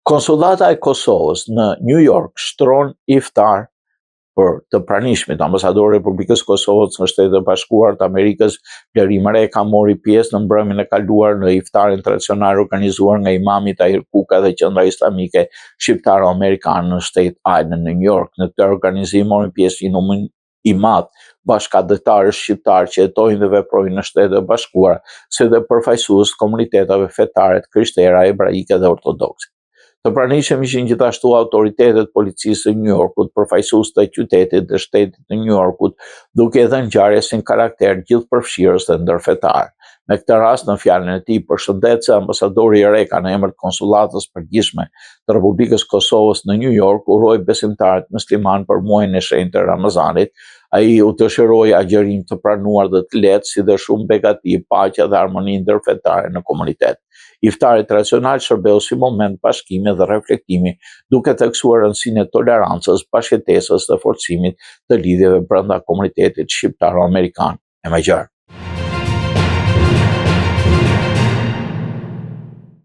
Konsulata e Kosovës në New York shtron iftar për të pranishmit. Ambasadori i Republikës Kosovës në Shtetet e Bashkuara të Amerikës, Bleri Mareka, mori pjesë në mbrëmjen e kaluar në iftarin tradicional organizuar nga imami Tahir Kuka dhe Qendra Islamike Shqiptaro-Amerikane në State Island në New York. Në këtë organizim morin pjesë një numër i madh bashkëdhetarësh shqiptar që jetojnë dhe veprojnë në Shtetet e Bashkuara, si dhe përfaqësues komuniteteve fetare të krishterë, hebraike dhe ortodokse. Të pranishëm ishin gjithashtu autoritetet policisë të New Yorkut, përfaqësues të qytetit dhe shtetit të New Yorkut, duke dhënë ngjarjesin karakter gjithëpërfshirës dhe ndërfetar. Me këtë rast, në fjalën e tij përshëndetëse, ambasadori Reka në emër të Konsullatës Përgjithshme të Republikës Kosovës në New York uroi besimtarët musliman për muajin e shenjtë të Ramazanit. Ai u dëshiroi agjerim të pranuar dhe të lehtë, si dhe shumë begati, paqe dhe harmoni ndërfetare në komunitet. Iftari tradicional shërbeu si moment bashkimi dhe reflektimi, duke theksuar rëndësinë e tolerancës, bashkëtesës dhe forcimit të lidhjeve brenda komunitetit shqiptaro-amerikan e më gjerë.